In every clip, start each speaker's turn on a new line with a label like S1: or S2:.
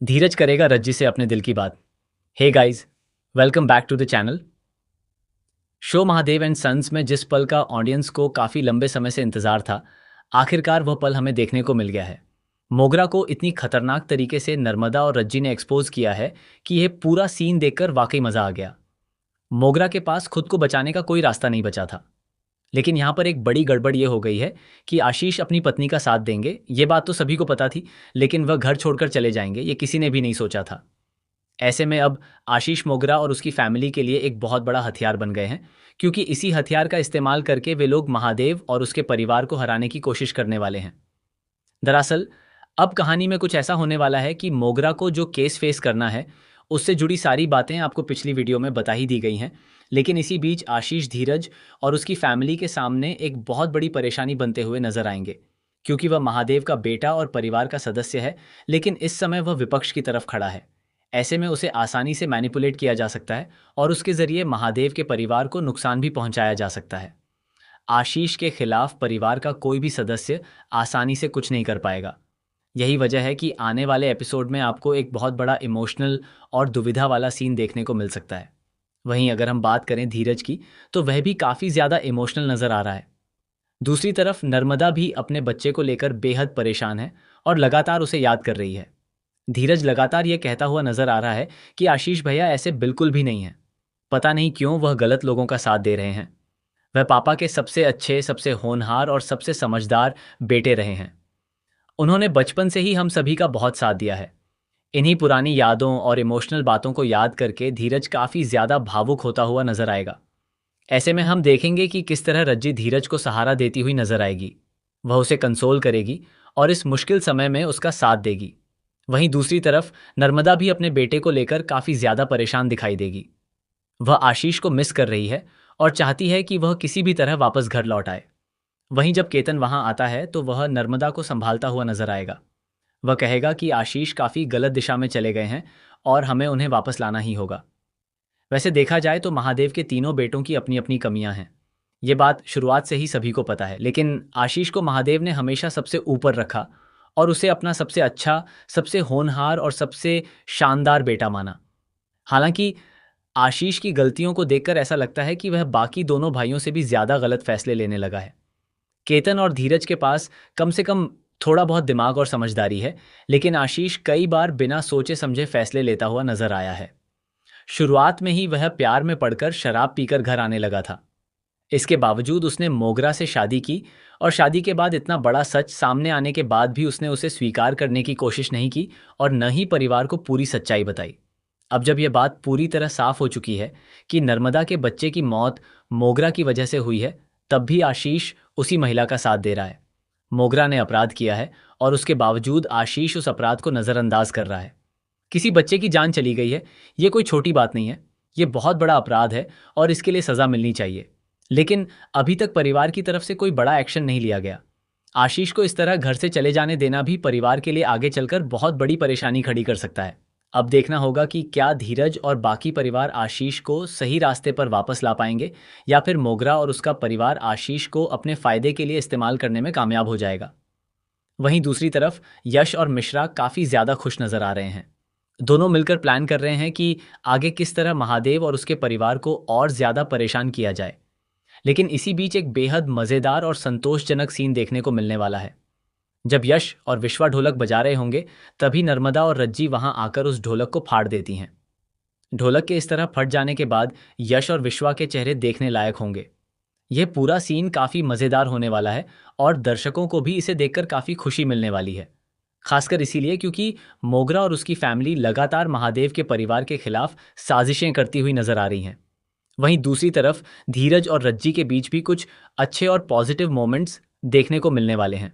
S1: धीरज करेगा रज्जी से अपने दिल की बात। Hey guys, welcome back to the channel. Show Mahadev and sons में जिस पल का ऑडियंस को काफ़ी लंबे समय से इंतज़ार था, आखिरकार वह पल हमें देखने को मिल गया है। मोगरा को इतनी खतरनाक तरीके से नर्मदा और रज्जी ने एक्सपोज किया है कि यह पूरा सीन देखकर वाकई मज़ा आ गया। मोगरा के पास खुद को बचाने का कोई रास्ता नहीं बचा था। लेकिन यहाँ पर एक बड़ी गड़बड़ ये हो गई है कि आशीष अपनी पत्नी का साथ देंगे, ये बात तो सभी को पता थी, लेकिन वह घर छोड़कर चले जाएंगे, ये किसी ने भी नहीं सोचा था। ऐसे में अब आशीष मोगरा और उसकी फैमिली के लिए एक बहुत बड़ा हथियार बन गए हैं, क्योंकि इसी हथियार का इस्तेमाल करके वे लोग महादेव और उसके परिवार को हराने की कोशिश करने वाले हैं। दरअसल अब कहानी में कुछ ऐसा होने वाला है कि मोगरा को जो केस फेस करना है, उससे जुड़ी सारी बातें आपको पिछली वीडियो में बता ही दी गई हैं। लेकिन इसी बीच आशीष धीरज और उसकी फैमिली के सामने एक बहुत बड़ी परेशानी बनते हुए नजर आएंगे, क्योंकि वह महादेव का बेटा और परिवार का सदस्य है, लेकिन इस समय वह विपक्ष की तरफ खड़ा है। ऐसे में उसे आसानी से मैनिपुलेट किया जा सकता है और उसके जरिए महादेव के परिवार को नुकसान भी पहुंचाया जा सकता है। आशीष के खिलाफ परिवार का कोई भी सदस्य आसानी से कुछ नहीं कर पाएगा। यही वजह है कि आने वाले एपिसोड में आपको एक बहुत बड़ा इमोशनल और दुविधा वाला सीन देखने को मिल सकता है। वहीं अगर हम बात करें धीरज की, तो वह भी काफ़ी ज़्यादा इमोशनल नज़र आ रहा है। दूसरी तरफ नर्मदा भी अपने बच्चे को लेकर बेहद परेशान है और लगातार उसे याद कर रही है। धीरज लगातार ये कहता हुआ नजर आ रहा है कि आशीष भैया ऐसे बिल्कुल भी नहीं है। पता नहीं क्यों वह गलत लोगों का साथ दे रहे हैं। वह पापा के सबसे अच्छे, सबसे होनहार और सबसे समझदार बेटे रहे हैं। उन्होंने बचपन से ही हम सभी का बहुत साथ दिया है। इन्हीं पुरानी यादों और इमोशनल बातों को याद करके धीरज काफ़ी ज़्यादा भावुक होता हुआ नजर आएगा। ऐसे में हम देखेंगे कि किस तरह रज्जी धीरज को सहारा देती हुई नजर आएगी। वह उसे कंसोल करेगी और इस मुश्किल समय में उसका साथ देगी। वहीं दूसरी तरफ नर्मदा भी अपने बेटे को लेकर काफ़ी ज़्यादा परेशान दिखाई देगी। वह आशीष को मिस कर रही है और चाहती है कि वह किसी भी तरह वापस घर लौट आए। वहीं जब केतन वहां आता है तो वह नर्मदा को संभालता हुआ नजर आएगा। वह कहेगा कि आशीष काफ़ी गलत दिशा में चले गए हैं और हमें उन्हें वापस लाना ही होगा। वैसे देखा जाए तो महादेव के तीनों बेटों की अपनी अपनी कमियां हैं। ये बात शुरुआत से ही सभी को पता है, लेकिन आशीष को महादेव ने हमेशा सबसे ऊपर रखा और उसे अपना सबसे अच्छा, सबसे होनहार और सबसे शानदार बेटा माना। हालांकि आशीष की गलतियों को देखकर ऐसा लगता है कि वह बाकी दोनों भाइयों से भी ज़्यादा गलत फैसले लेने लगा है। केतन और धीरज के पास कम से कम थोड़ा बहुत दिमाग और समझदारी है, लेकिन आशीष कई बार बिना सोचे समझे फैसले लेता हुआ नजर आया है। शुरुआत में ही वह प्यार में पड़कर शराब पीकर घर आने लगा था। इसके बावजूद उसने मोगरा से शादी की और शादी के बाद इतना बड़ा सच सामने आने के बाद भी उसने उसे स्वीकार करने की कोशिश नहीं की और न ही परिवार को पूरी सच्चाई बताई। अब जब यह बात पूरी तरह साफ हो चुकी है कि नर्मदा के बच्चे की मौत मोगरा की वजह से हुई है, तब भी आशीष उसी महिला का साथ दे रहा है। मोगरा ने अपराध किया है और उसके बावजूद आशीष उस अपराध को नज़रअंदाज कर रहा है। किसी बच्चे की जान चली गई है, ये कोई छोटी बात नहीं है। ये बहुत बड़ा अपराध है और इसके लिए सज़ा मिलनी चाहिए। लेकिन अभी तक परिवार की तरफ से कोई बड़ा एक्शन नहीं लिया गया। आशीष को इस तरह घर से चले जाने देना भी परिवार के लिए आगे चलकर बहुत बड़ी परेशानी खड़ी कर सकता है। अब देखना होगा कि क्या धीरज और बाकी परिवार आशीष को सही रास्ते पर वापस ला पाएंगे, या फिर मोगरा और उसका परिवार आशीष को अपने फायदे के लिए इस्तेमाल करने में कामयाब हो जाएगा। वहीं दूसरी तरफ यश और मिश्रा काफ़ी ज़्यादा खुश नज़र आ रहे हैं। दोनों मिलकर प्लान कर रहे हैं कि आगे किस तरह महादेव और उसके परिवार को और ज़्यादा परेशान किया जाए। लेकिन इसी बीच एक बेहद मज़ेदार और संतोषजनक सीन देखने को मिलने वाला है। जब यश और विश्वा ढोलक बजा रहे होंगे, तभी नर्मदा और रज्जी वहां आकर उस ढोलक को फाड़ देती हैं। ढोलक के इस तरह फट जाने के बाद यश और विश्वा के चेहरे देखने लायक होंगे। यह पूरा सीन काफ़ी मज़ेदार होने वाला है और दर्शकों को भी इसे देखकर काफ़ी खुशी मिलने वाली है। खासकर इसीलिए क्योंकि मोगरा और उसकी फैमिली लगातार महादेव के परिवार के खिलाफ साजिशें करती हुई नजर आ रही हैं। वहीं दूसरी तरफ धीरज और रज्जी के बीच भी कुछ अच्छे और पॉजिटिव मोमेंट्स देखने को मिलने वाले हैं।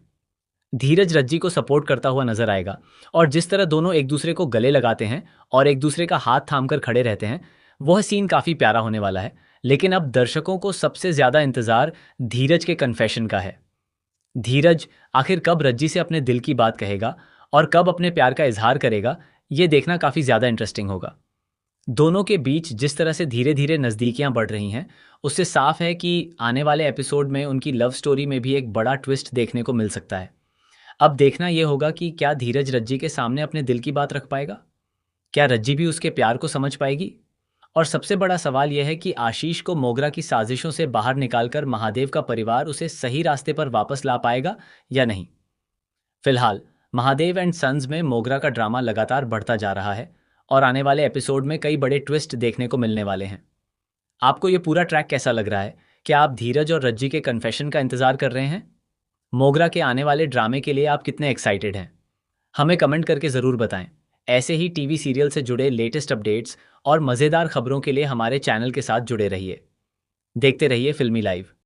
S1: धीरज रज्जी को सपोर्ट करता हुआ नजर आएगा और जिस तरह दोनों एक दूसरे को गले लगाते हैं और एक दूसरे का हाथ थामकर खड़े रहते हैं, वह सीन काफ़ी प्यारा होने वाला है। लेकिन अब दर्शकों को सबसे ज़्यादा इंतज़ार धीरज के कन्फेशन का है। धीरज आखिर कब रज्जी से अपने दिल की बात कहेगा और कब अपने प्यार का इजहार करेगा, ये देखना काफ़ी ज़्यादा इंटरेस्टिंग होगा। दोनों के बीच जिस तरह से धीरे धीरे नज़दीकियां बढ़ रही हैं, उससे साफ है कि आने वाले एपिसोड में उनकी लव स्टोरी में भी एक बड़ा ट्विस्ट देखने को मिल सकता है। अब देखना ये होगा कि क्या धीरज रज्जी के सामने अपने दिल की बात रख पाएगा। क्या रज्जी भी उसके प्यार को समझ पाएगी। और सबसे बड़ा सवाल यह है कि आशीष को मोगरा की साजिशों से बाहर निकालकर महादेव का परिवार उसे सही रास्ते पर वापस ला पाएगा या नहीं। फिलहाल महादेव एंड सन्स में मोगरा का ड्रामा लगातार बढ़ता जा रहा है और आने वाले एपिसोड में कई बड़े ट्विस्ट देखने को मिलने वाले हैं। आपको ये पूरा ट्रैक कैसा लग रहा है? क्या आप धीरज और रज्जी के कन्फेशन का इंतजार कर रहे हैं? मोगरा के आने वाले ड्रामे के लिए आप कितने एक्साइटेड हैं? हमें कमेंट करके ज़रूर बताएं। ऐसे ही टीवी सीरियल से जुड़े लेटेस्ट अपडेट्स और मज़ेदार खबरों के लिए हमारे चैनल के साथ जुड़े रहिए। देखते रहिए फिल्मी लाइव।